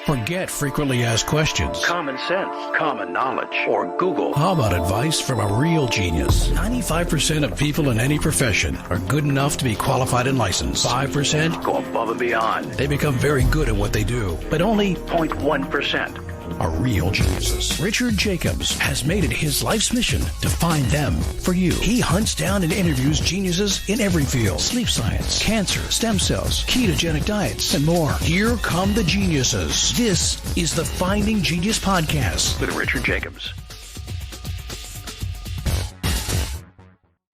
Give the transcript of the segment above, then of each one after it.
Forget frequently asked questions. Common sense, common knowledge, or Google. How about advice from a real genius? 95% of people in any profession are good enough to be qualified and licensed. 5% go above and beyond. They become very good at what they do, but only 0.1% are real geniuses. Richard Jacobs has made it his life's mission to find them for you. He hunts down and interviews geniuses in every field: sleep science, cancer, stem cells, ketogenic diets, and more. Here come the geniuses. This is the Finding Genius Podcast with Richard Jacobs.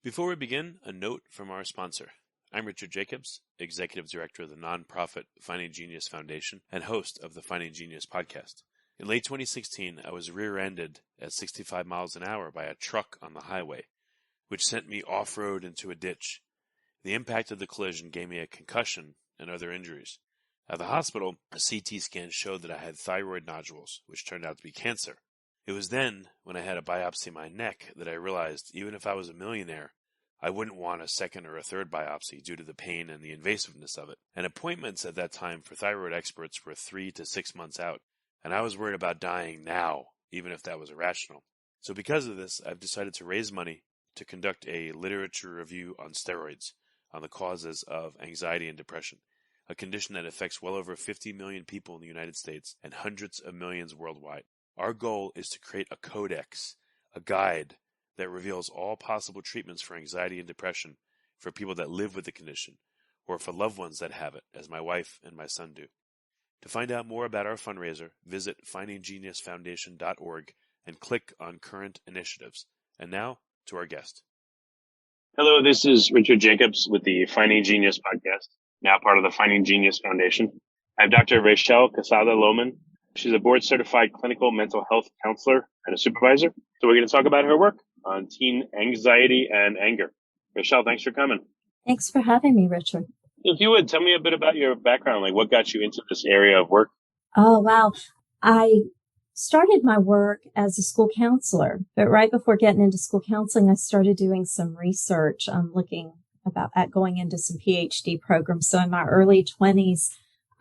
Before we begin, a note from our sponsor. I'm Richard Jacobs, Executive Director of the nonprofit Finding Genius Foundation and host of the Finding Genius Podcast. In late 2016, I was rear-ended at 65 miles an hour by a truck on the highway, which sent me off-road into a ditch. The impact of the collision gave me a concussion and other injuries. At the hospital, a CT scan showed that I had thyroid nodules, which turned out to be cancer. It was then, when I had a biopsy in my neck, that I realized even if I was a millionaire, I wouldn't want a second or a third biopsy due to the pain and the invasiveness of it. And appointments at that time for thyroid experts were 3 to 6 months out. And I was worried about dying now, even if that was irrational. So because of this, I've decided to raise money to conduct a literature review on steroids, on the causes of anxiety and depression, a condition that affects well over 50 million people in the United States and hundreds of millions worldwide. Our goal is to create a codex, a guide that reveals all possible treatments for anxiety and depression for people that live with the condition, or for loved ones that have it, as my wife and my son do. To find out more about our fundraiser, visit findinggeniusfoundation.org and click on Current Initiatives. And now, to our guest. Hello, this is Richard Jacobs with the Finding Genius Podcast, now part of the Finding Genius Foundation. I have Dr. Raychelle Cassada Lohmann. She's a board-certified clinical mental health counselor and a supervisor. So we're going to talk about her work on teen anxiety and anger. Raychelle, thanks for coming. Thanks for having me, Richard. If you would, tell me a bit about your background, like what got you into this area of work? Oh, wow. I started my work as a school counselor, but right before getting into school counseling, I started doing some research, looking at going into some PhD programs. So in my early 20s,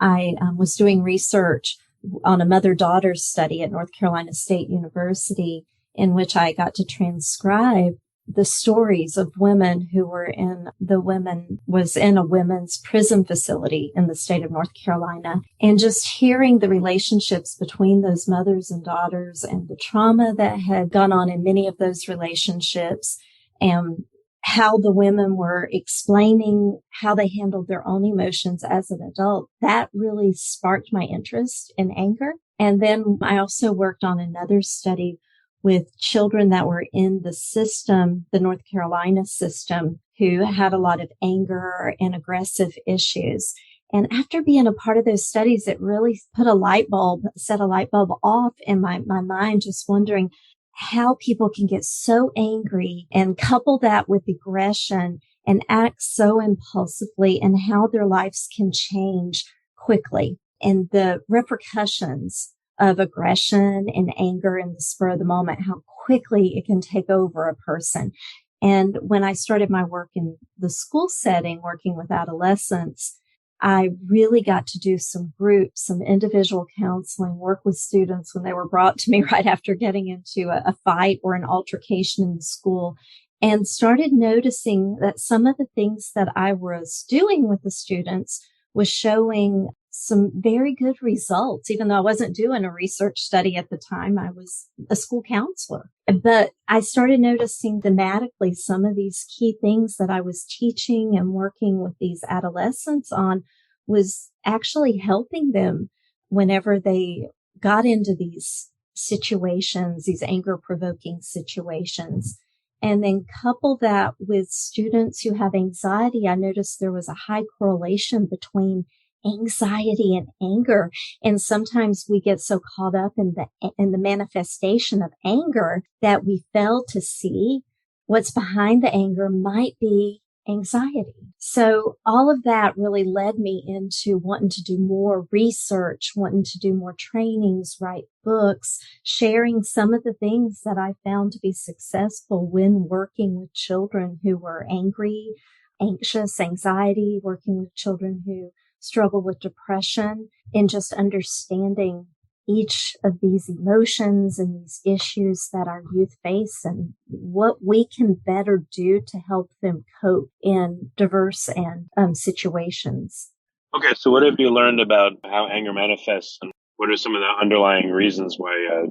I was doing research on a mother-daughter study at North Carolina State University, in which I got to transcribe the stories of women who were in a women's prison facility in the state of North Carolina. And just hearing the relationships between those mothers and daughters and the trauma that had gone on in many of those relationships, and how the women were explaining how they handled their own emotions as an adult, that really sparked my interest in anger. And then I also worked on another study with children that were in the system, the North Carolina system, who had a lot of anger and aggressive issues. And after being a part of those studies, it really set a light bulb off in my mind, just wondering how people can get so angry and couple that with aggression and act so impulsively, and how their lives can change quickly, and the repercussions of aggression and anger in the spur of the moment, how quickly it can take over a person. And when I started my work in the school setting, working with adolescents, I really got to do some groups, some individual counseling, work with students when they were brought to me right after getting into a fight or an altercation in the school, and started noticing that some of the things that I was doing with the students was showing some very good results, even though I wasn't doing a research study at the time. I was a school counselor. But I started noticing thematically some of these key things that I was teaching and working with these adolescents on was actually helping them whenever they got into these situations, these anger-provoking situations. And then couple that with students who have anxiety, I noticed there was a high correlation between anxiety and anger. And sometimes we get so caught up in the manifestation of anger that we fail to see what's behind the anger might be anxiety. So all of that really led me into wanting to do more research, wanting to do more trainings, write books, sharing some of the things that I found to be successful when working with children who were angry, anxious, anxiety, working with children who struggle with depression, and just understanding each of these emotions and these issues that our youth face and what we can better do to help them cope in diverse and situations. Okay, so what have you learned about how anger manifests, and what are some of the underlying reasons why,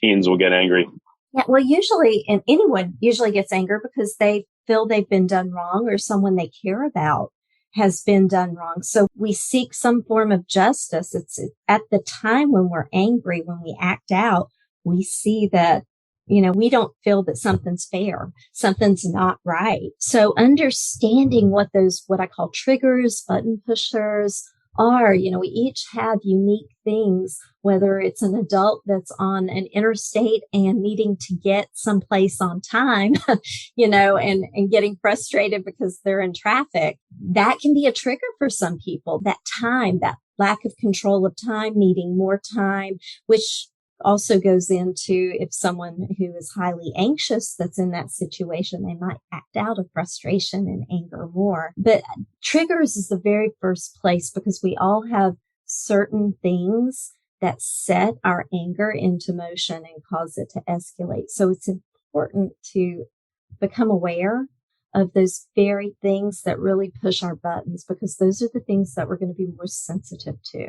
teens will get angry? Yeah, well, usually, and anyone usually gets anger because they feel they've been done wrong or someone they care about has been done wrong. So we seek some form of justice. It's at the time when we're angry, when we act out, we see that, we don't feel that something's fair. Something's not right. So understanding what I call triggers, button pushers are, we each have unique things, whether it's an adult that's on an interstate and needing to get someplace on time, and getting frustrated because they're in traffic. That can be a trigger for some people. That time, that lack of control of time, needing more time, which also goes into if someone who is highly anxious that's in that situation, they might act out of frustration and anger more. But triggers is the very first place because we all have certain things that set our anger into motion and cause it to escalate. So it's important to become aware of those very things that really push our buttons because those are the things that we're going to be more sensitive to.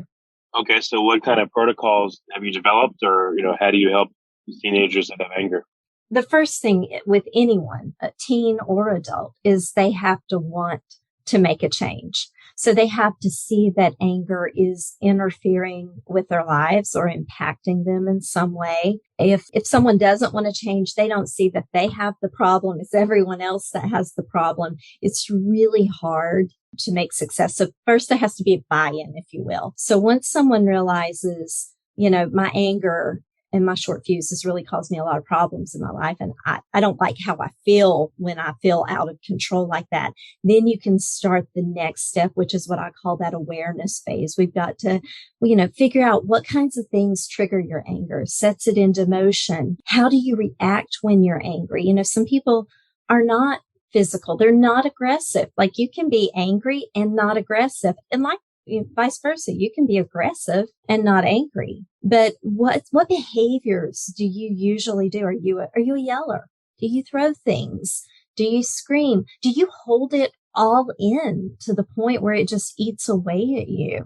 Okay, so what kind of protocols have you developed, or, how do you help teenagers that have anger? The first thing with anyone, a teen or adult, is they have to want to make a change. So they have to see that anger is interfering with their lives or impacting them in some way. If someone doesn't want to change, they don't see that they have the problem. It's everyone else that has the problem. It's really hard to make success. So first there has to be a buy-in, if you will. So once someone realizes, my anger and my short fuse has really caused me a lot of problems in my life. And I don't like how I feel when I feel out of control like that. Then you can start the next step, which is what I call that awareness phase. We've got to, figure out what kinds of things trigger your anger, sets it into motion. How do you react when you're angry? Some people are not physical. They're not aggressive. Like you can be angry and not aggressive. And vice versa, you can be aggressive and not angry. But what behaviors do you usually do? Are you a yeller? Do you throw things? Do you scream? Do you hold it all in to the point where it just eats away at you?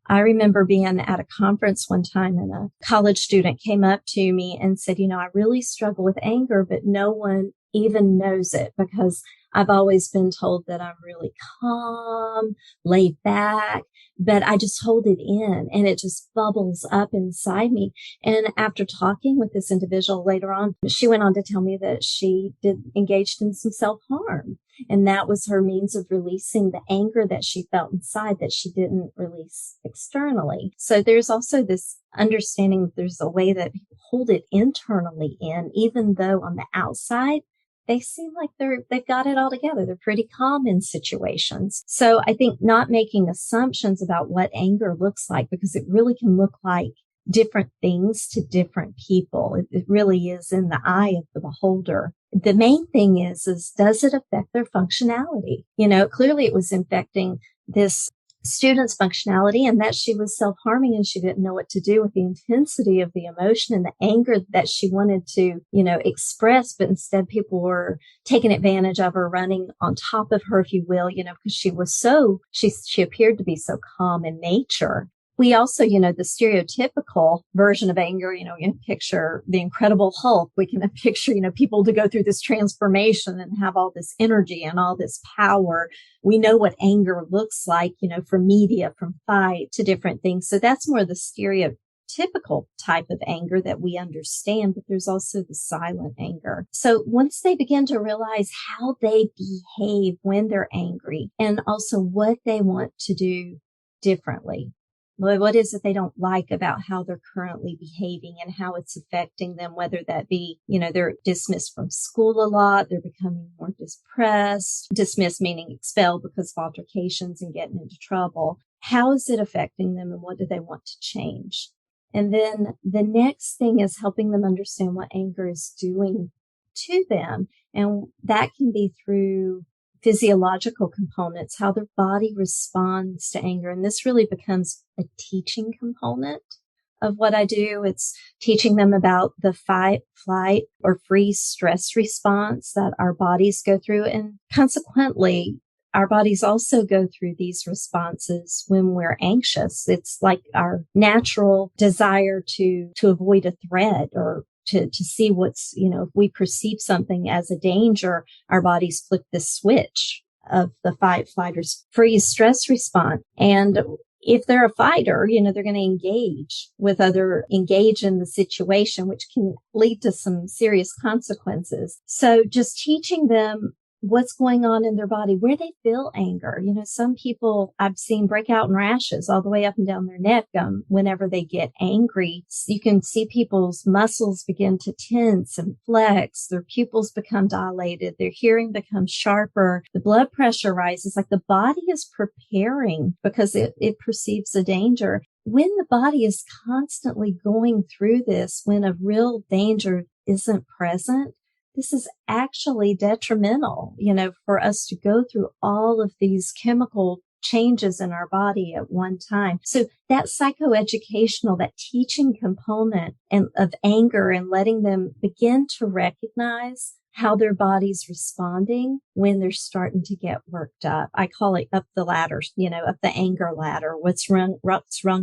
I remember being at a conference one time and a college student came up to me and said, I really struggle with anger, but no one even knows it because I've always been told that I'm really calm, laid back, but I just hold it in and it just bubbles up inside me. And after talking with this individual later on, she went on to tell me that she engaged in some self-harm. And that was her means of releasing the anger that she felt inside that she didn't release externally. So there's also this understanding that there's a way that people hold it internally in, even though on the outside, they seem like they've got it all together. They're pretty calm in situations. So I think not making assumptions about what anger looks like, because it really can look like different things to different people. It really is in the eye of the beholder. The main thing is does it affect their functionality? Clearly it was affecting this student's functionality and that she was self-harming and she didn't know what to do with the intensity of the emotion and the anger that she wanted to, express. But instead people were taking advantage of her, running on top of her, if you will, because she appeared to be so calm in nature. We also, the stereotypical version of anger, you can picture the Incredible Hulk. We can picture, people to go through this transformation and have all this energy and all this power. We know what anger looks like, from media, from fight to different things. So that's more the stereotypical type of anger that we understand, but there's also the silent anger. So once they begin to realize how they behave when they're angry and also what they want to do differently, what is it they don't like about how they're currently behaving and how it's affecting them, whether that be, they're dismissed from school a lot, they're becoming more dismissed meaning expelled because of altercations and getting into trouble. How is it affecting them and what do they want to change? And then the next thing is helping them understand what anger is doing to them. And that can be through physiological components, how their body responds to anger. And this really becomes a teaching component of what I do. It's teaching them about the fight, flight, or freeze stress response that our bodies go through. And consequently, our bodies also go through these responses when we're anxious. It's like our natural desire to avoid a threat or to see what's, if we perceive something as a danger, our bodies flip the switch of the fight, flight, or freeze stress response. And if they're a fighter, they're going to engage in the situation, which can lead to some serious consequences. So just teaching them what's going on in their body, where they feel anger. Some people I've seen break out in rashes all the way up and down their neck whenever they get angry. You can see people's muscles begin to tense and flex. Their pupils become dilated. Their hearing becomes sharper. The blood pressure rises, like the body is preparing because it perceives a danger. When the body is constantly going through this, when a real danger isn't present, this is actually detrimental, for us to go through all of these chemical changes in our body at one time. So that psychoeducational, that teaching component of anger and letting them begin to recognize how their body's responding when they're starting to get worked up. I call it up the ladder, up the anger ladder. What's rung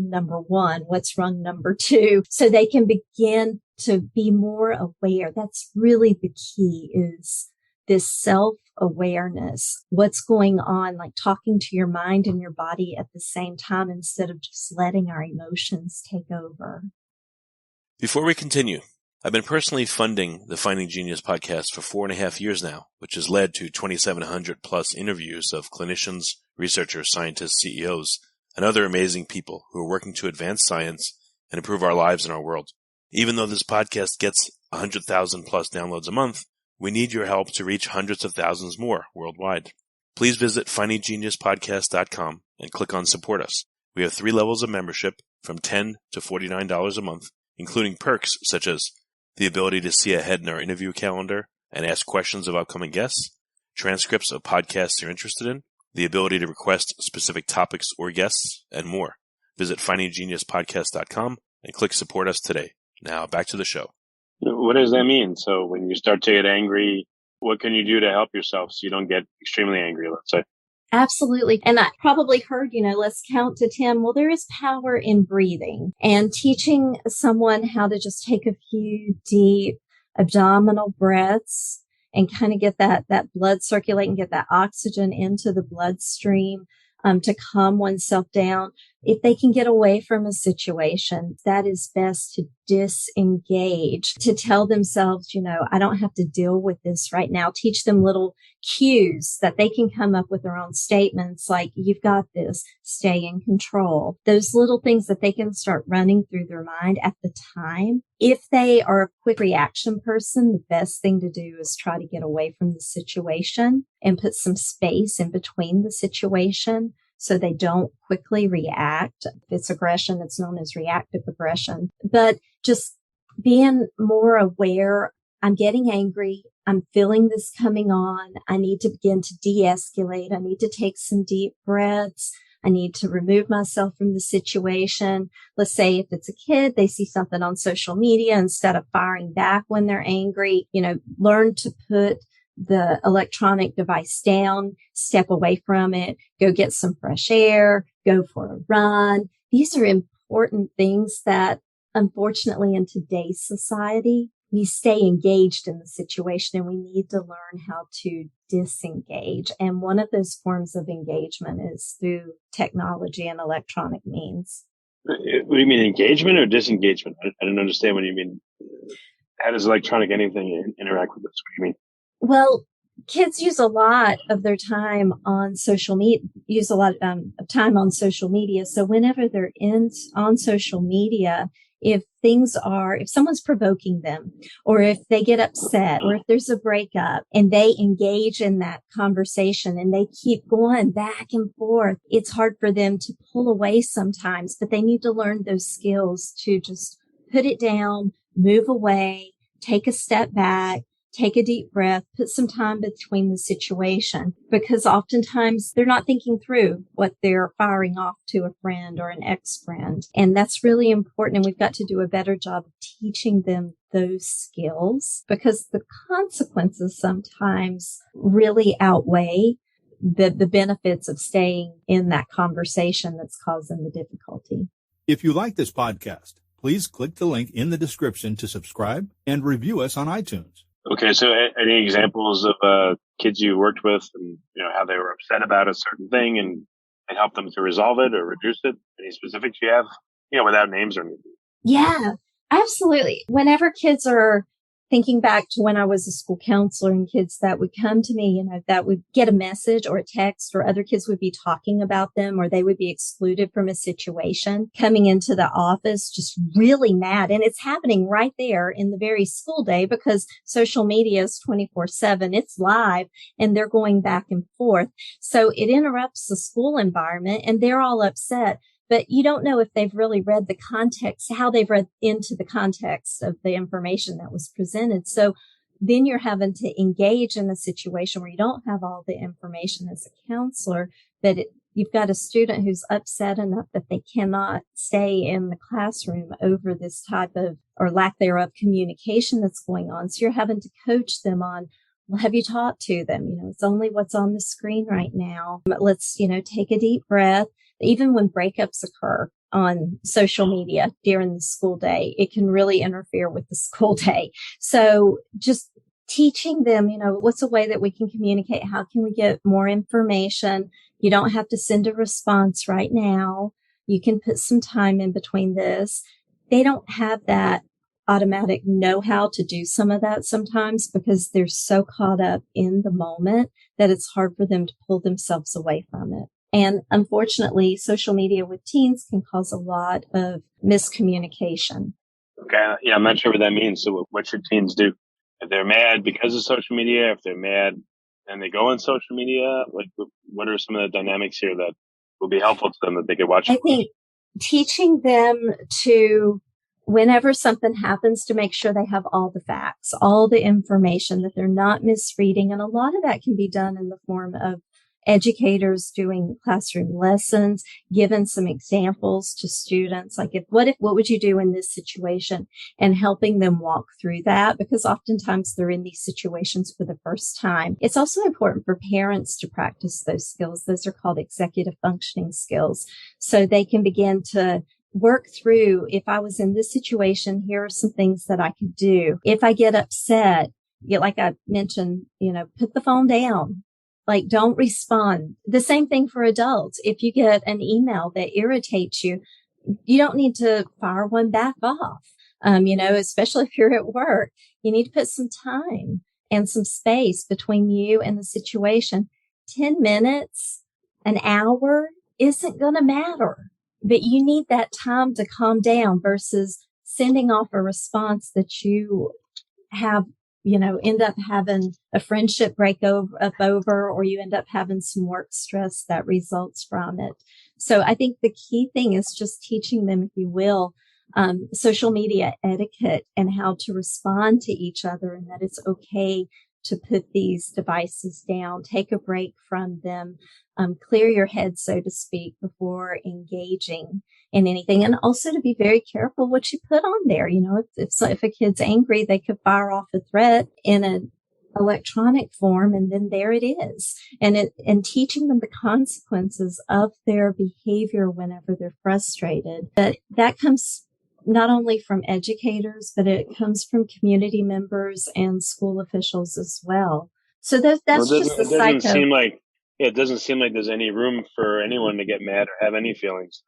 number 1? What's rung number 2? So they can begin to be more aware. That's really the key, is this self-awareness. What's going on, like talking to your mind and your body at the same time instead of just letting our emotions take over. Before we continue, I've been personally funding the Finding Genius podcast for 4.5 years now, which has led to 2,700 plus interviews of clinicians, researchers, scientists, CEOs, and other amazing people who are working to advance science and improve our lives and our world. Even though this podcast gets 100,000 plus downloads a month, we need your help to reach hundreds of thousands more worldwide. Please visit findinggeniuspodcast.com and click on Support Us. We have 3 levels of membership from $10 to $49 a month, including perks such as the ability to see ahead in our interview calendar and ask questions of upcoming guests, transcripts of podcasts you're interested in, the ability to request specific topics or guests, and more. Visit findinggeniuspodcast.com and click Support Us today. Now back to the show. What does that mean? So when you start to get angry, what can you do to help yourself so you don't get extremely angry, let's say? Absolutely. And I probably heard, let's count to 10. Well, there is power in breathing, and teaching someone how to just take a few deep abdominal breaths and kind of get that blood circulating, get that oxygen into the bloodstream, to calm oneself down. If they can get away from a situation, that is best to disengage, to tell themselves, I don't have to deal with this right now. Teach them little cues that they can come up with their own statements like, you've got this, stay in control. Those little things that they can start running through their mind at the time. If they are a quick reaction person, the best thing to do is try to get away from the situation and put some space in between the situation, so they don't quickly react. If it's aggression, it's known as reactive aggression. But just being more aware, I'm getting angry, I'm feeling this coming on, I need to begin to de-escalate, I need to take some deep breaths, I need to remove myself from the situation. Let's say if it's a kid, they see something on social media, instead of firing back when they're angry, learn to put the electronic device down, step away from it, go get some fresh air, go for a run. These are important things that, unfortunately, in today's society, we stay engaged in the situation, and we need to learn how to disengage. And one of those forms of engagement is through technology and electronic means. What do you mean, engagement or disengagement? I don't understand what you mean. How does electronic anything interact with this? What do you mean? Well, kids use a lot of their time on social media, of time on social media. So whenever they're on social media, if someone's provoking them, or if they get upset, or if there's a breakup and they engage in that conversation and they keep going back and forth, it's hard for them to pull away sometimes, but they need to learn those skills to just put it down, move away, take a step back, take a deep breath, put some time between the situation, because oftentimes they're not thinking through what they're firing off to a friend or an ex-friend. And that's really important. And we've got to do a better job of teaching them those skills, because the consequences sometimes really outweigh the benefits of staying in that conversation that's causing the difficulty. If you like this podcast, please click the link in the description to subscribe and review us on iTunes. Okay, so any examples of kids you worked with and how they were upset about a certain thing and help them to resolve it or reduce it? Any specifics you have? Without names or anything. Yeah, absolutely. Whenever kids are thinking back to when I was a school counselor and kids that would come to me, that would get a message or a text, or other kids would be talking about them, or they would be excluded from a situation, coming into the office just really mad. And it's happening right there in the very school day, because social media is 24/7. It's live and they're going back and forth. So it interrupts the school environment and they're all upset. But you don't know if they've really read the context, how they've read into the context of the information that was presented. So then you're having to engage in a situation where you don't have all the information as a counselor, but you've got a student who's upset enough that they cannot stay in the classroom over this type of, or lack thereof, communication that's going on. So you're having to coach them on, well, have you talked to them? It's only what's on the screen right now. But let's, take a deep breath. Even when breakups occur on social media during the school day, it can really interfere with the school day. So just teaching them, what's a way that we can communicate? How can we get more information? You don't have to send a response right now. You can put some time in between this. They don't have that automatic know-how to do some of that sometimes, because they're so caught up in the moment that it's hard for them to pull themselves away from it. And unfortunately, social media with teens can cause a lot of miscommunication. Okay. Yeah, I'm not sure what that means. So what should teens do? If they're mad because of social media, if they're mad and they go on social media, what are some of the dynamics here that will be helpful to them that they could watch? I think teaching them to, whenever something happens, to make sure they have all the facts, all the information, that they're not misreading. And a lot of that can be done in the form of educators doing classroom lessons, giving some examples to students, like what would you do in this situation, and helping them walk through that, because oftentimes they're in these situations for the first time. It's also important for parents to practice those skills. Those are called executive functioning skills. So they can begin to work through, if I was in this situation, here are some things that I could do. If I get upset, like I mentioned, put the phone down. Don't respond. The same thing for adults. If you get an email that irritates you, you don't need to fire one back off. Especially if you're at work, you need to put some time and some space between you and the situation. 10 minutes, an hour isn't going to matter, but you need that time to calm down versus sending off a response that you have, end up having a friendship break over, or you end up having some work stress that results from it. So I think the key thing is just teaching them, if you will, social media etiquette and how to respond to each other, and that it's okay to put these devices down, take a break from them, clear your head, so to speak, before engaging in anything. And also to be very careful what you put on there. If a kid's angry, they could fire off a threat in an electronic form, and then there it is. And teaching them the consequences of their behavior whenever they're frustrated. That comes not only from educators, but it comes from community members and school officials as well. So just the cycle. It doesn't seem like there's any room for anyone to get mad or have any feelings.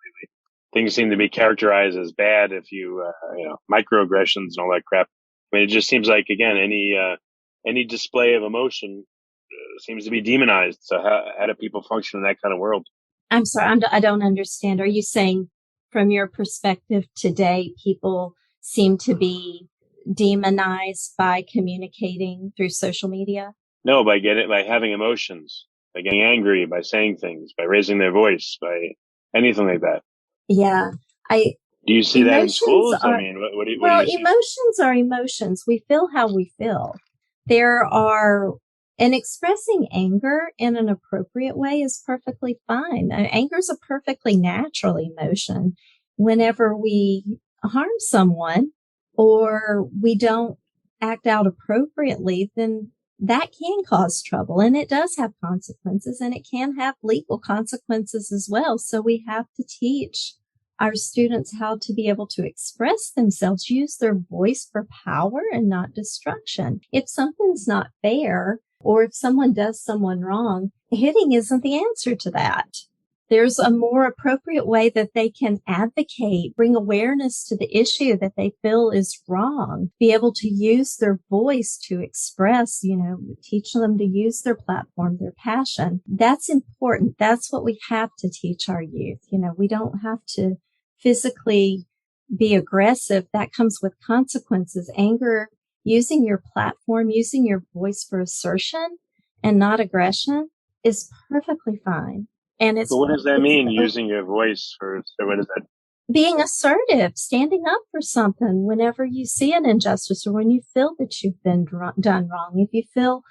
Things seem to be characterized as bad if you, microaggressions and all that crap. I mean, it just seems like, again, any display of emotion seems to be demonized. So how do people function in that kind of world? I'm sorry, I don't understand. Are you saying, from your perspective today, people seem to be demonized by communicating through social media? No, by having emotions, by getting angry, by saying things, by raising their voice, by anything like that. Yeah. Do you see that in schools? What do you see? Emotions are emotions. We feel how we feel. And expressing anger in an appropriate way is perfectly fine. Anger is a perfectly natural emotion. Whenever we harm someone or we don't act out appropriately, then that can cause trouble, and it does have consequences, and it can have legal consequences as well. So we have to teach our students how to be able to express themselves, use their voice for power and not destruction. If something's not fair, or if someone does someone wrong, hitting isn't the answer to that. There's a more appropriate way that they can advocate, bring awareness to the issue that they feel is wrong, be able to use their voice to express, teach them to use their platform, their passion. That's important. That's what we have to teach our youth. We don't have to physically be aggressive. That comes with consequences. Anger, using your platform, using your voice for assertion and not aggression is perfectly fine. And But what does that mean, using your voice so what is that? Being assertive, standing up for something whenever you see an injustice or when you feel that you've been done wrong. If you feel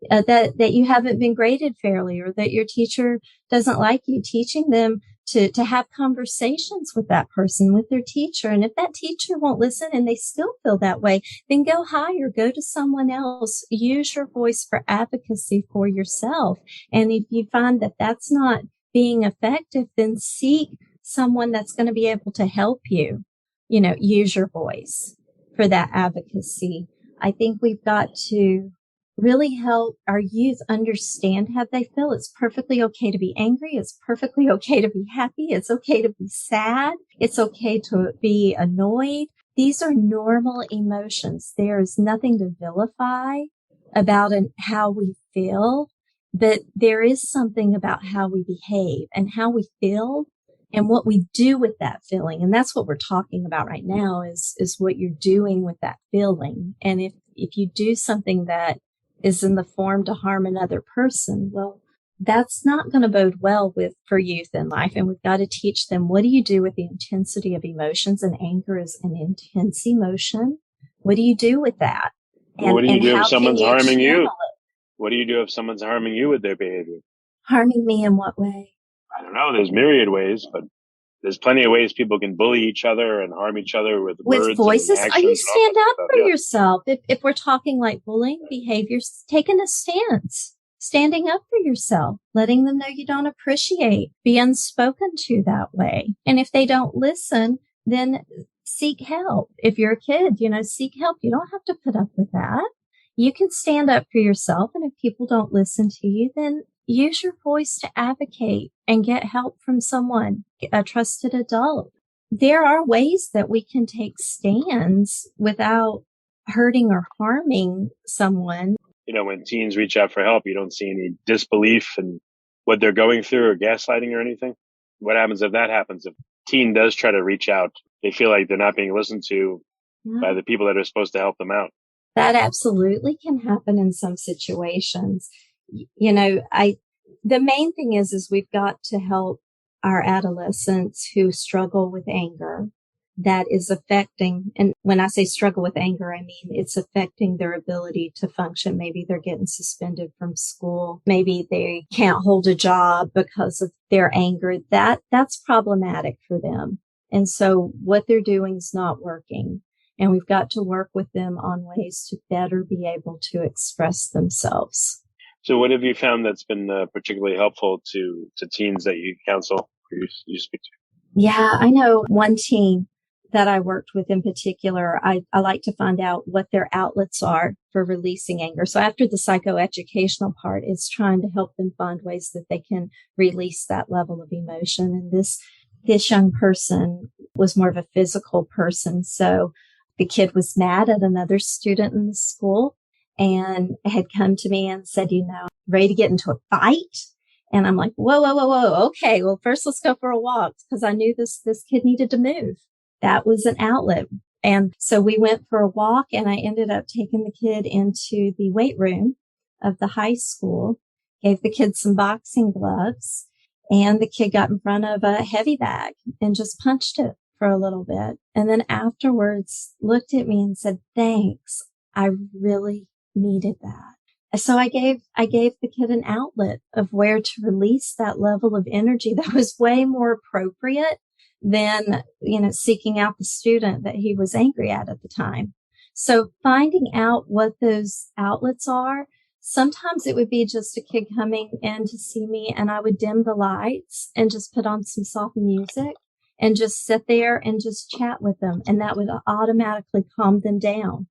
that you haven't been graded fairly or that your teacher doesn't like you, teaching them to have conversations with that person, with their teacher. And if that teacher won't listen and they still feel that way, then go higher, go to someone else, use your voice for advocacy for yourself. And if you find that that's not being effective, then seek someone that's going to be able to help you, use your voice for that advocacy. I think we've got to really help our youth understand how they feel. It's perfectly okay to be angry. It's perfectly okay to be happy. It's okay to be sad. It's okay to be annoyed. These are normal emotions. There is nothing to vilify about how we feel, but there is something about how we behave and how we feel and what we do with that feeling. And that's what we're talking about right now is what you're doing with that feeling. And if you do something that is in the form to harm another person, well, that's not going to bode well for youth in life. And we've got to teach them, what do you do with the intensity of emotions? And anger is an intense emotion. What do you do with that? And what do you do if someone's harming you? What do you do if someone's harming you with their behavior? Harming me in what way? I don't know. There's myriad ways, but there's plenty of ways people can bully each other and harm each other with words voices. And actions. You stand up for yourself. If we're talking like bullying behaviors, taking a stance, standing up for yourself, letting them know you don't appreciate being spoken to that way. And if they don't listen, then seek help. If you're a kid, seek help. You don't have to put up with that. You can stand up for yourself. And if people don't listen to you, then use your voice to advocate and get help from someone, a trusted adult. There are ways that we can take stands without hurting or harming someone. When teens reach out for help, you don't see any disbelief in what they're going through or gaslighting or anything. What happens if that happens? If a teen does try to reach out, they feel like they're not being listened to by the people that are supposed to help them out. That absolutely can happen in some situations. The main thing is we've got to help our adolescents who struggle with anger that is affecting, and when I say struggle with anger, I mean it's affecting their ability to function. Maybe they're getting suspended from school. Maybe they can't hold a job because of their anger. That's problematic for them. And so what they're doing is not working. And we've got to work with them on ways to better be able to express themselves. So what have you found that's been particularly helpful to teens that you counsel or you speak to? Yeah, I know one teen that I worked with in particular. I like to find out what their outlets are for releasing anger. So after the psychoeducational part, it's trying to help them find ways that they can release that level of emotion. And this young person was more of a physical person. So the kid was mad at another student in the school and had come to me and said, ready to get into a fight. And I'm like, whoa. Okay. Well, first let's go for a walk because I knew this kid needed to move. That was an outlet. And so we went for a walk and I ended up taking the kid into the weight room of the high school, gave the kid some boxing gloves, and the kid got in front of a heavy bag and just punched it for a little bit. And then afterwards looked at me and said, thanks. I really needed that. So I gave the kid an outlet of where to release that level of energy that was way more appropriate than, seeking out the student that he was angry at the time. So finding out what those outlets are, sometimes it would be just a kid coming in to see me and I would dim the lights and just put on some soft music and just sit there and just chat with them. And that would automatically calm them down.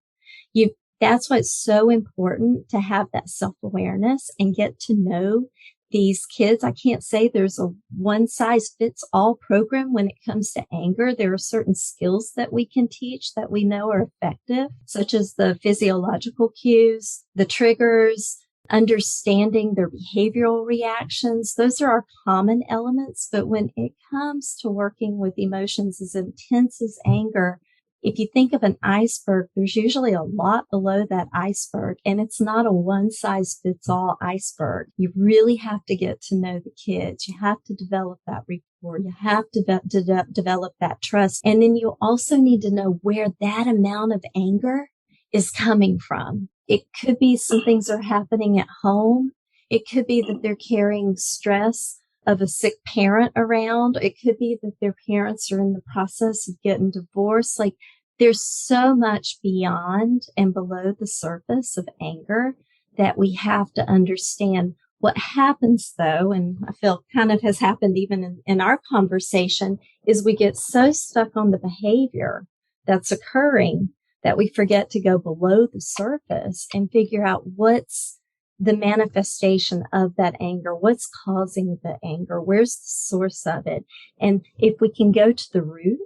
That's why it's so important to have that self-awareness and get to know these kids. I can't say there's a one-size-fits-all program when it comes to anger. There are certain skills that we can teach that we know are effective, such as the physiological cues, the triggers, understanding their behavioral reactions. Those are our common elements. But when it comes to working with emotions as intense as anger, if you think of an iceberg, there's usually a lot below that iceberg, and it's not a one-size-fits-all iceberg. You really have to get to know the kids. You have to develop that rapport. You have to develop that trust. And then you also need to know where that amount of anger is coming from. It could be some things are happening at home. It could be that they're carrying stress of a sick parent around. It could be that their parents are in the process of getting divorced. Like, there's so much beyond and below the surface of anger that we have to understand. What happens though, and I feel kind of has happened even in our conversation, is we get so stuck on the behavior that's occurring that we forget to go below the surface and figure out what's the manifestation of that anger, what's causing the anger, where's the source of it. And if we can go to the root,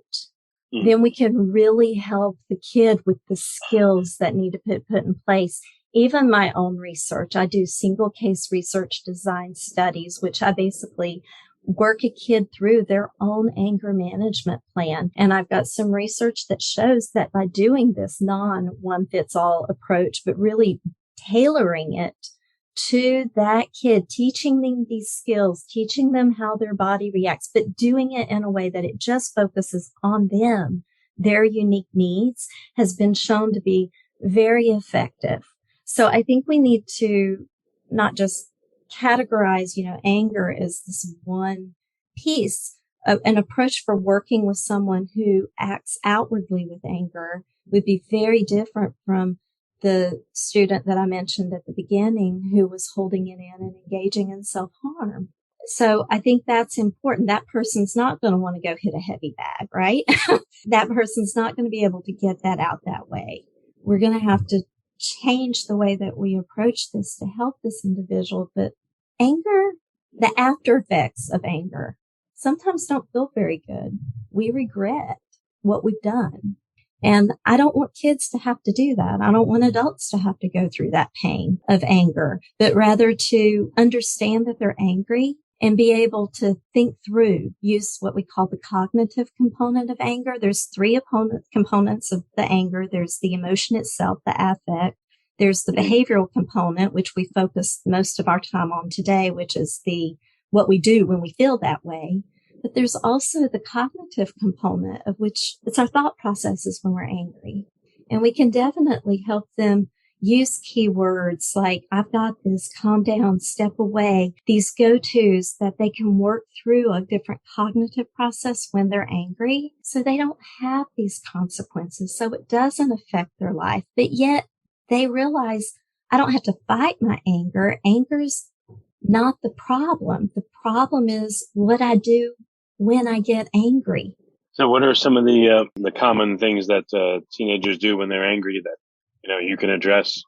then we can really help the kid with the skills that need to be put in place. Even my own research, I do single case research design studies, which I basically work a kid through their own anger management plan. And I've got some research that shows that by doing this non-one-fits-all approach, but really tailoring it to that kid, teaching them these skills, teaching them how their body reacts, but doing it in a way that it just focuses on them, their unique needs, has been shown to be very effective. So I think we need to not just categorize, anger as this one piece. An approach for working with someone who acts outwardly with anger would be very different from the student that I mentioned at the beginning who was holding it in and engaging in self-harm. So I think that's important. That person's not going to want to go hit a heavy bag, right? That person's not going to be able to get that out that way. We're going to have to change the way that we approach this to help this individual. But anger, the after effects of anger, sometimes don't feel very good. We regret what we've done. And I don't want kids to have to do that. I don't want adults to have to go through that pain of anger, but rather to understand that they're angry and be able to think through, use what we call the cognitive component of anger. There's three components of the anger. There's the emotion itself, the affect. There's the behavioral component, which we focus most of our time on today, which is what we do when we feel that way. But there's also the cognitive component, of which it's our thought processes when we're angry. And we can definitely help them use keywords like, I've got this, calm down, step away, these go-tos that they can work through a different cognitive process when they're angry, so they don't have these consequences, so it doesn't affect their life. But yet they realize, I don't have to fight my anger. Anger's not the problem. The problem is what I do when I get angry. So what are some of the common things that teenagers do when they're angry that you can address?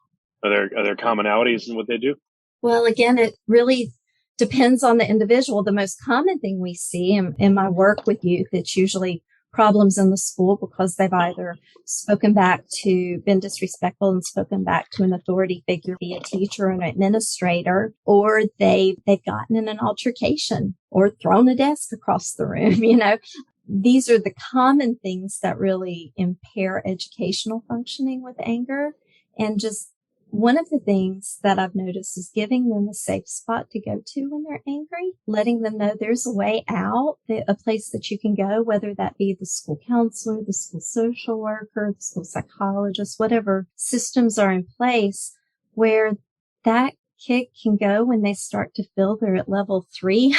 Are there commonalities in what they do? Well, again, it really depends on the individual. The most common thing we see in my work with youth, it's usually problems in the school because they've either been disrespectful and spoken back to an authority figure, be a teacher or an administrator, or they've gotten in an altercation or thrown a desk across the room. These are the common things that really impair educational functioning with anger. And just one of the things that I've noticed is giving them a safe spot to go to when they're angry, letting them know there's a way out, a place that you can go, whether that be the school counselor, the school social worker, the school psychologist, whatever systems are in place. where that kid can go when they start to feel they're at level 3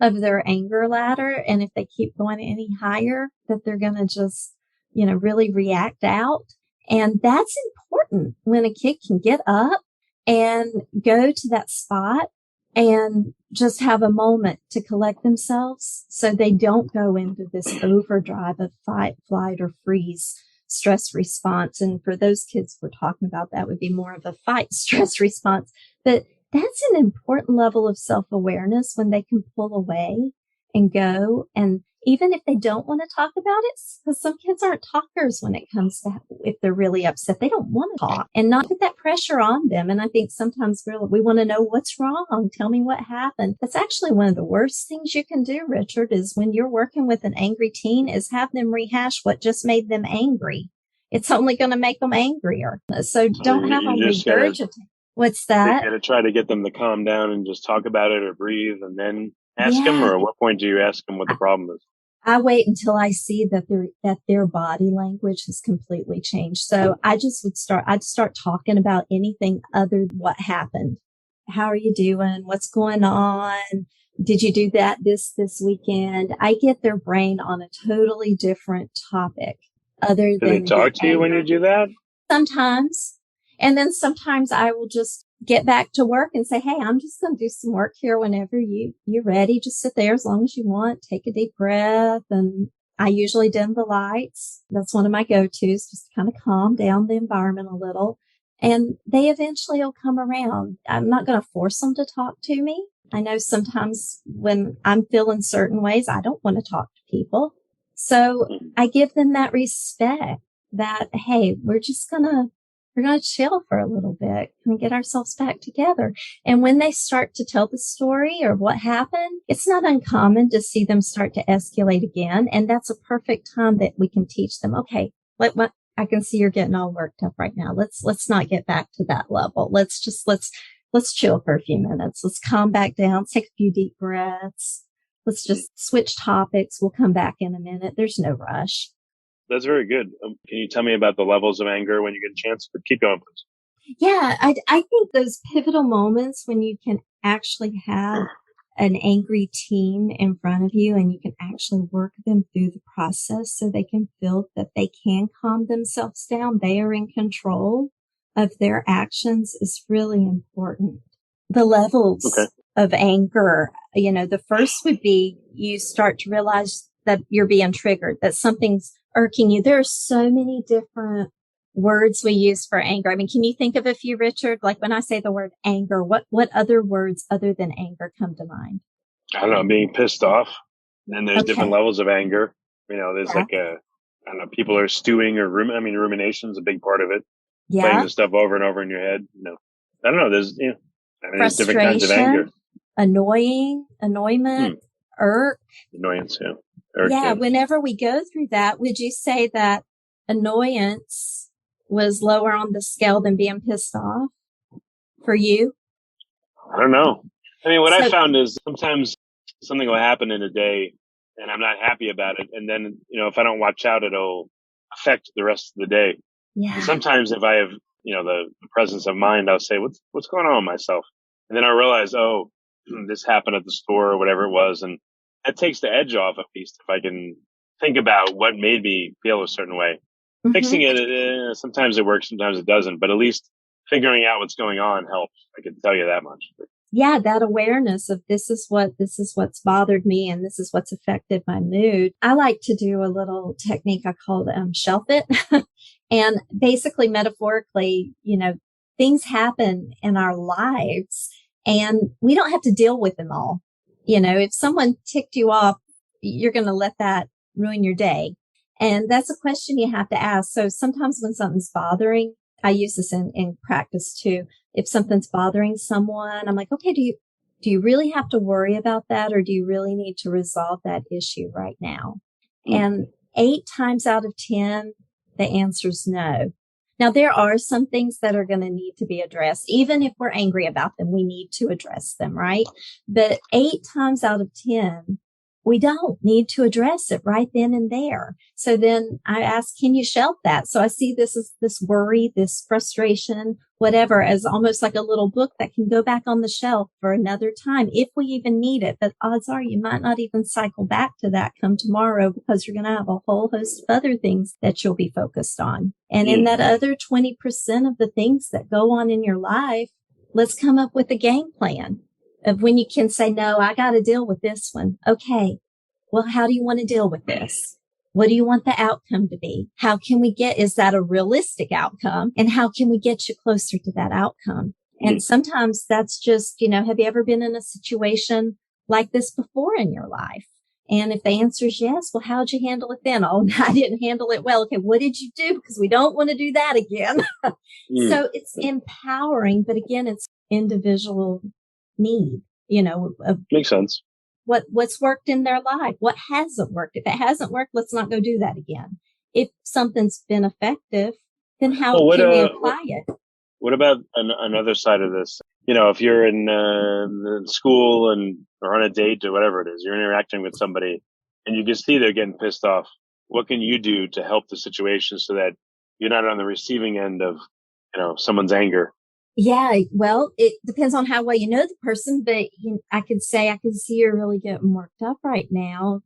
of their anger ladder. And if they keep going any higher, that they're going to just, really react out. And that's important when a kid can get up and go to that spot and just have a moment to collect themselves so they don't go into this overdrive of fight, flight, or freeze stress response. And for those kids we're talking about, that would be more of a fight stress response. But that's an important level of self-awareness when they can pull away and go. And even if they don't want to talk about it, because some kids aren't talkers when it comes to if they're really upset, they don't want to talk and not put that pressure on them. And I think sometimes we want to know what's wrong. Tell me what happened. That's actually one of the worst things you can do, Richard, is when you're working with an angry teen is have them rehash what just made them angry. It's only going to make them angrier. So don't have them regurgitate. What's that? You got to try to get them to calm down and just talk about it or breathe and then ask them, or at what point do you ask them what the problem is? I wait until I see that their body language has completely changed. So I'd start talking about anything other than what happened. How are you doing? What's going on? Did you do that this weekend? I get their brain on a totally different topic other than. Do they talk to you when you do that? Sometimes. And then sometimes I will just get back to work and say, hey, I'm just going to do some work here whenever you're ready. Just sit there as long as you want. Take a deep breath. And I usually dim the lights. That's one of my go-tos, just to kind of calm down the environment a little. And they eventually will come around. I'm not going to force them to talk to me. I know sometimes when I'm feeling certain ways, I don't want to talk to people. So I give them that respect that, hey, we're going to chill for a little bit and get ourselves back together. And when they start to tell the story or what happened, it's not uncommon to see them start to escalate again. And that's a perfect time that we can teach them, okay, I can see you're getting all worked up right now. Let's not get back to that level. Let's chill for a few minutes. Let's calm back down, take a few deep breaths. Let's just switch topics. We'll come back in a minute. There's no rush. That's very good. Can you tell me about the levels of anger when you get a chance? But keep going, please. Yeah, I think those pivotal moments when you can actually have an angry teen in front of you and you can actually work them through the process so they can feel that they can calm themselves down. They are in control of their actions is really important. The levels of anger, the first would be you start to realize that you're being triggered, that something's irking you. There are so many different words we use for anger. I mean, can you think of a few, Richard? Like when I say the word anger, what other words other than anger come to mind? I don't know, being pissed off. And there's different levels of anger. There's people are stewing or rumination is a big part of it. Yeah. Playing the stuff over and over in your head. I don't know. There's different kinds of anger. Annoyment, irk. Annoyance, yeah. Whenever we go through that, would you say that annoyance was lower on the scale than being pissed off for you? I don't know. What I found is sometimes something will happen in a day and I'm not happy about it. And then, if I don't watch out, it'll affect the rest of the day. Yeah. And sometimes if I have, the presence of mind, I'll say, what's going on with myself? And then I realize, this happened at the store or whatever it was. And that takes the edge off, at least, if I can think about what made me feel a certain way. Mm-hmm. Fixing it, sometimes it works, sometimes it doesn't, but at least figuring out what's going on helps. I can tell you that much. Yeah, that awareness of this is what's bothered me and this is what's affected my mood. I like to do a little technique I call shelf it. And basically, metaphorically, things happen in our lives and we don't have to deal with them all. If someone ticked you off, you're going to let that ruin your day. And that's a question you have to ask. So sometimes when something's bothering, I use this in practice too. If something's bothering someone, I'm like, okay, do you really have to worry about that? Or do you really need to resolve that issue right now? Mm-hmm. And 8 times out of 10, the answer's no. Now, there are some things that are going to need to be addressed. Even if we're angry about them, we need to address them, right? But 8 times out of 10, we don't need to address it right then and there. So then I ask, can you shelf that? So I see this as this worry, this frustration, whatever, as almost like a little book that can go back on the shelf for another time if we even need it. But odds are you might not even cycle back to that come tomorrow because you're going to have a whole host of other things that you'll be focused on. And in that other 20% of the things that go on in your life, let's come up with a game plan of when you can say, no, I got to deal with this one. Okay. Well, how do you want to deal with this? What do you want the outcome to be? How can we is that a realistic outcome? And how can we get you closer to that outcome? And sometimes that's just, have you ever been in a situation like this before in your life? And if the answer is yes, well, how'd you handle it then? Oh, I didn't handle it well. Okay. What did you do? Because we don't want to do that again. So it's empowering, but again, it's individual need, makes sense. What's worked in their life, what hasn't worked. If it hasn't worked, let's not go do that again. If something's been effective, then how can we apply it? What about another side of this? If you're in school or on a date or whatever it is, you're interacting with somebody and you can see they're getting pissed off. What can you do to help the situation so that you're not on the receiving end of, someone's anger? Yeah, well, it depends on how well you know the person, but I could say, I can see you're really getting worked up right now.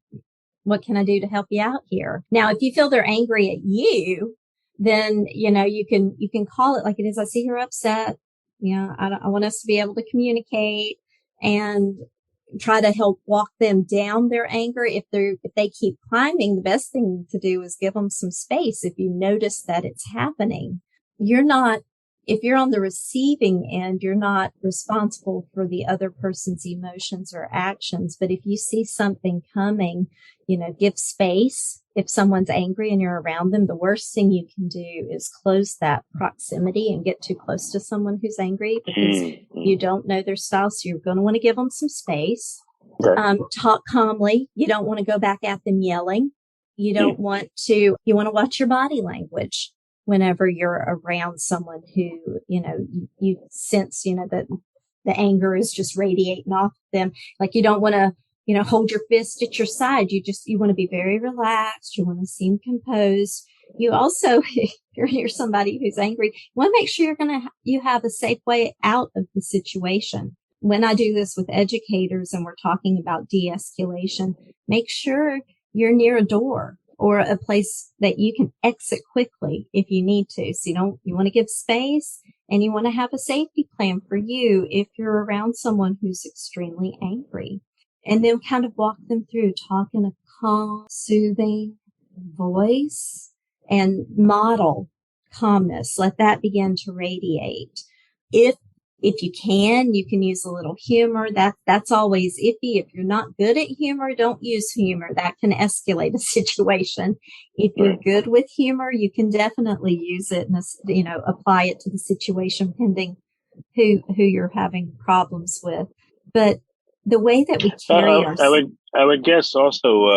What can I do to help you out here? Now, if you feel they're angry at you, then, you can call it like it is. I see you're upset. I want us to be able to communicate and try to help walk them down their anger. If they keep climbing, the best thing to do is give them some space. If you notice that it's happening, if you're on the receiving end, you're not responsible for the other person's emotions or actions. But if you see something coming, give space. If someone's angry and you're around them, the worst thing you can do is close that proximity and get too close to someone who's angry because you don't know their style. So you're going to want to give them some space. Okay. Talk calmly. You don't want to go back at them yelling. You don't want to, you want to watch your body language whenever you're around someone who, you sense, that the anger is just radiating off them. Like you don't want to, hold your fist at your side. You want to be very relaxed. You want to seem composed. You also, if you're somebody who's angry, you want to make sure you have a safe way out of the situation. When I do this with educators and we're talking about de-escalation, make sure you're near a door or a place that you can exit quickly if you need to. So you want to give space and you want to have a safety plan for you if you're around someone who's extremely angry. And then kind of walk them through, talk in a calm, soothing voice and model calmness. Let that begin to radiate. If you can use a little humor. That's always iffy. If you're not good at humor, don't use humor. That can escalate a situation. If you're good with humor, you can definitely use it and, apply it to the situation pending who you're having problems with. But the way that we carry ourselves. I would guess also,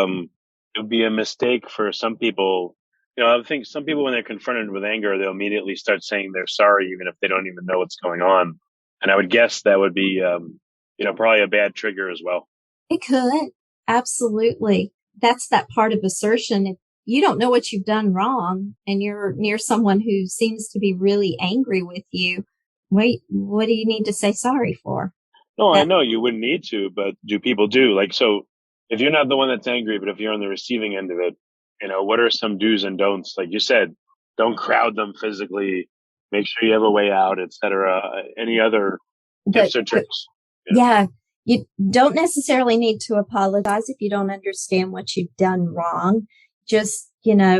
it would be a mistake for some people. I think some people, when they're confronted with anger, they'll immediately start saying they're sorry, even if they don't even know what's going on. And I would guess that would be, probably a bad trigger as well. It could. Absolutely. That's that part of assertion. If you don't know what you've done wrong and you're near someone who seems to be really angry with you, wait, what do you need to say sorry for? No, I know you wouldn't need to, but do people do? Like, so if you're not the one that's angry, but if you're on the receiving end of it, what are some do's and don'ts? Like you said, don't crowd them physically. Make sure you have a way out, etc. Any other tips or tricks? Yeah, you don't necessarily need to apologize if you don't understand what you've done wrong. Just, Yeah,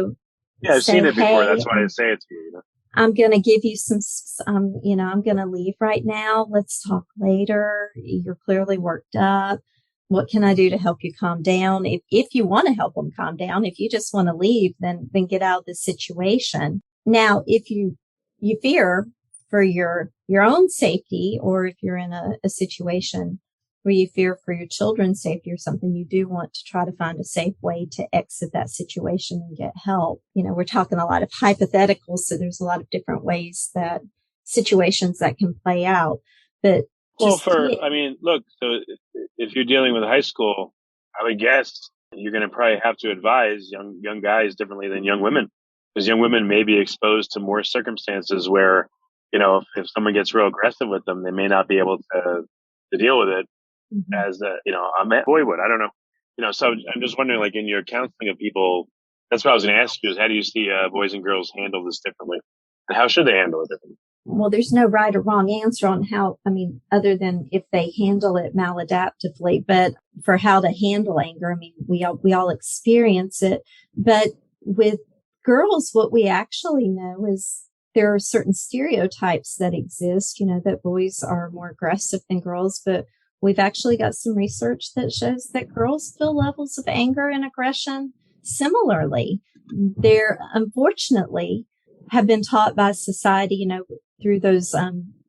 I've seen it before. That's why I say it to you. I'm going to give you some, I'm going to leave right now. Let's talk later. You're clearly worked up. What can I do to help you calm down? If you want to help them calm down, if you just want to leave, then get out of the situation. Now, if you fear for your own safety, or if you're in a situation where you fear for your children's safety or something, you do want to try to find a safe way to exit that situation and get help. We're talking a lot of hypotheticals, so there's a lot of different ways that situations that can play out. But look, so if you're dealing with high school, I would guess you're going to probably have to advise young guys differently than young women, because young women may be exposed to more circumstances where, if someone gets real aggressive with them, they may not be able to deal with it as a man boy would. I don't know. So I'm just wondering, like in your counseling of people, that's what I was going to ask you is how do you see boys and girls handle this differently? And how should they handle it differently? Well, there's no right or wrong answer on how, other than if they handle it maladaptively, but for how to handle anger, we all experience it. But with girls, what we actually know is there are certain stereotypes that exist, that boys are more aggressive than girls, but we've actually got some research that shows that girls feel levels of anger and aggression similarly. They're unfortunately have been taught by society, through those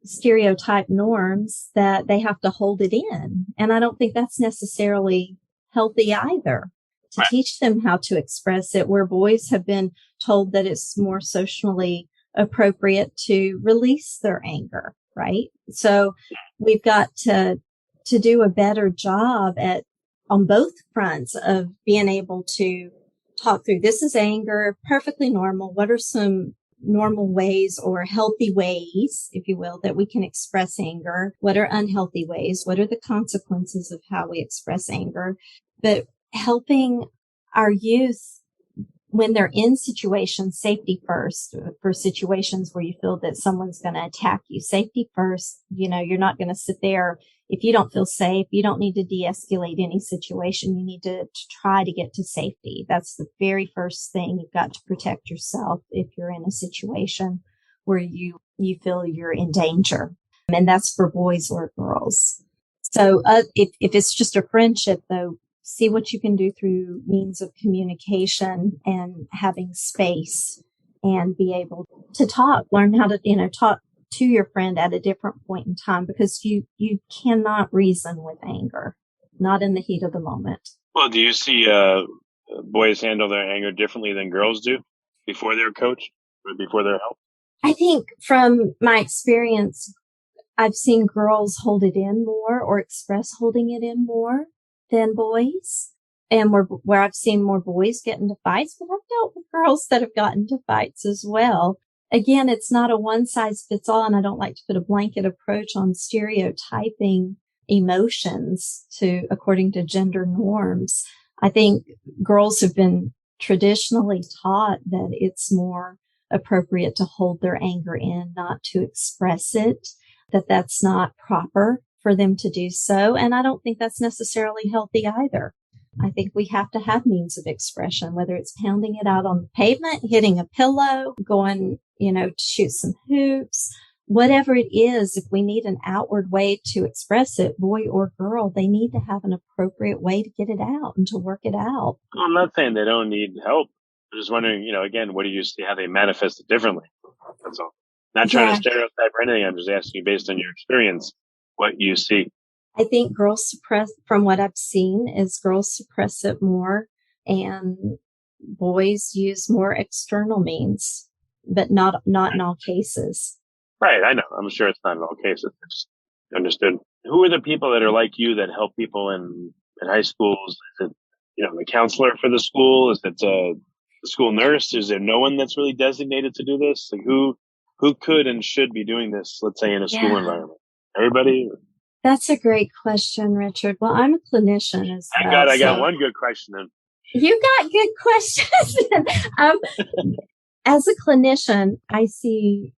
stereotype norms that they have to hold it in. And I don't think that's necessarily healthy either, to teach them how to express it, where boys have been told that it's more socially appropriate to release their anger, right? So we've got to do a better job on both fronts of being able to talk through, this is anger, perfectly normal. What are some normal ways or healthy ways, if you will, that we can express anger? What are unhealthy ways? What are the consequences of how we express anger? But helping our youth when they're in situations, safety first, for situations where you feel that someone's going to attack you, safety first. You're not going to sit there. If you don't feel safe, you don't need to de-escalate any situation. You need to try to get to safety. That's the very first thing. You've got to protect yourself if you're in a situation where you feel you're in danger. And that's for boys or girls. So if it's just a friendship, though, see what you can do through means of communication and having space and be able to talk, learn how to, talk to your friend at a different point in time, because you cannot reason with anger, not in the heat of the moment. Well, do you see boys handle their anger differently than girls do before they're coached or before they're helped? I think from my experience, I've seen girls hold it in more or express holding it in more than boys, and where I've seen more boys get into fights, but I've dealt with girls that have gotten into fights as well. Again, it's not a one size fits all, and I don't like to put a blanket approach on stereotyping emotions according to gender norms. I think girls have been traditionally taught that it's more appropriate to hold their anger in, not to express it, that's not proper for them to do so. And I don't think that's necessarily healthy either. I think we have to have means of expression, whether it's pounding it out on the pavement, hitting a pillow, going, to shoot some hoops, whatever it is. If we need an outward way to express it, boy or girl, they need to have an appropriate way to get it out and to work it out. I'm not saying they don't need help. I'm just wondering, again, what do you see, how they manifest it differently? That's all. Not trying to stereotype or anything. I'm just asking you based on your experience, what you see. I think girls suppress, from what I've seen, is girls suppress it more and boys use more external means, but not in all cases. Right. I know. I'm sure it's not in all cases. It's understood. Who are the people that are like you that help people in high schools? Is it, the counselor for the school? Is it the school nurse? Is there no one that's really designated to do this? Like who could and should be doing this, let's say, in a school environment? Everybody? That's a great question, Richard. Well, I'm a clinician as well. I got one good question then. You got good questions. As a clinician, I see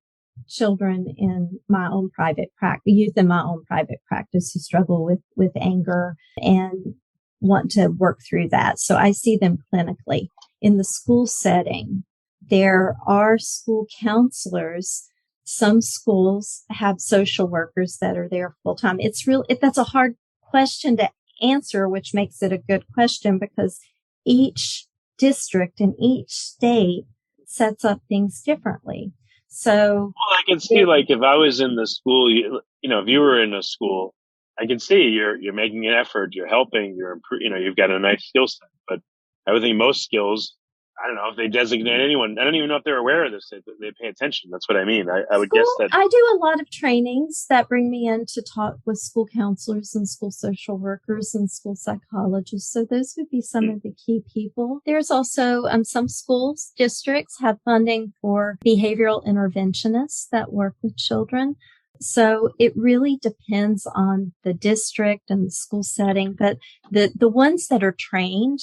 children in my own private practice, youth in my own private practice who struggle with anger and want to work through that. So I see them clinically. In the school setting, there are school counselors. Some schools have social workers that are there full time. That's a hard question to answer, which makes it a good question because each district and each state sets up things differently. So, I can see, like, if I was in the school, if you were in a school, I can see you're making an effort, you're helping, you've got a nice skill set. But I would think most skills, I don't know if they designate anyone. I don't even know if they're aware of this. They pay attention. That's what I mean. I would guess that. I do a lot of trainings that bring me in to talk with school counselors and school social workers and school psychologists. So those would be some of the key people. There's also some schools, districts have funding for behavioral interventionists that work with children. So it really depends on the district and the school setting. But the ones that are trained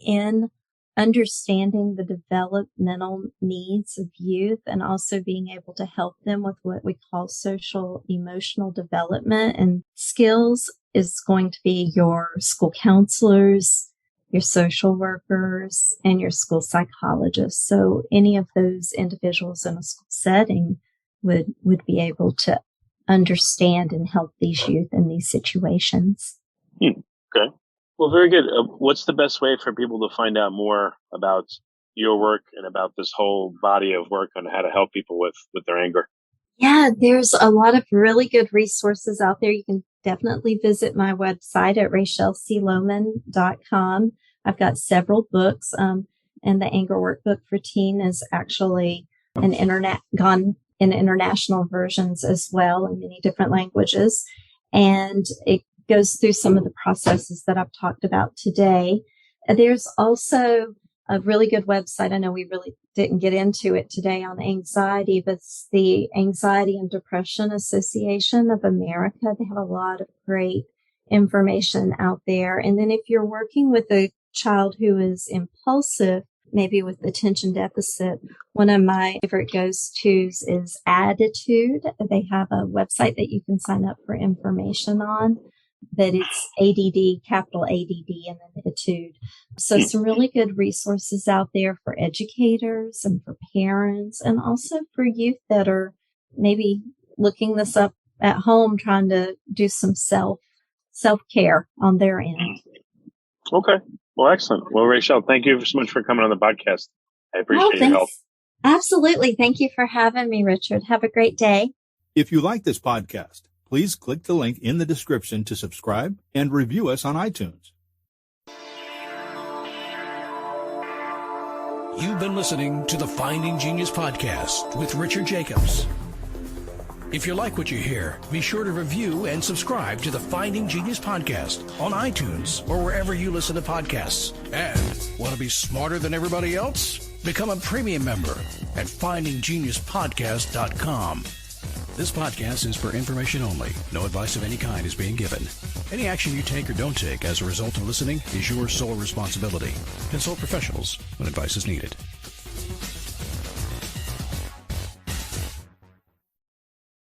in understanding the developmental needs of youth and also being able to help them with what we call social emotional development and skills is going to be your school counselors, your social workers, and your school psychologists. So any of those individuals in a school setting would be able to understand and help these youth in these situations. Okay. Well, very good. What's the best way for people to find out more about your work and about this whole body of work on how to help people with their anger? Yeah, there's a lot of really good resources out there. You can definitely visit my website at raychellelohmann.com. I've got several books, and the Anger Workbook for Teen is actually gone in international versions as well in many different languages. And it goes through some of the processes that I've talked about today. There's also a really good website. I know we really didn't get into it today on anxiety, but it's the Anxiety and Depression Association of America. They have a lot of great information out there. And then if you're working with a child who is impulsive, maybe with attention deficit, one of my favorite goes-tos is Attitude. They have a website that you can sign up for information on. That it's ADD, capital ADD, and then Etude. So some really good resources out there for educators and for parents and also for youth that are maybe looking this up at home, trying to do some self-care on their end. Okay. Well, excellent. Well, Raychelle, thank you so much for coming on the podcast. I appreciate your help. Absolutely. Thank you for having me, Richard. Have a great day. If you like this podcast, please click the link in the description to subscribe and review us on iTunes. You've been listening to the Finding Genius podcast with Richard Jacobs. If you like what you hear, be sure to review and subscribe to the Finding Genius podcast on iTunes or wherever you listen to podcasts. And want to be smarter than everybody else? Become a premium member at findinggeniuspodcast.com. This podcast is for information only. No advice of any kind is being given. Any action you take or don't take as a result of listening is your sole responsibility. Consult professionals when advice is needed.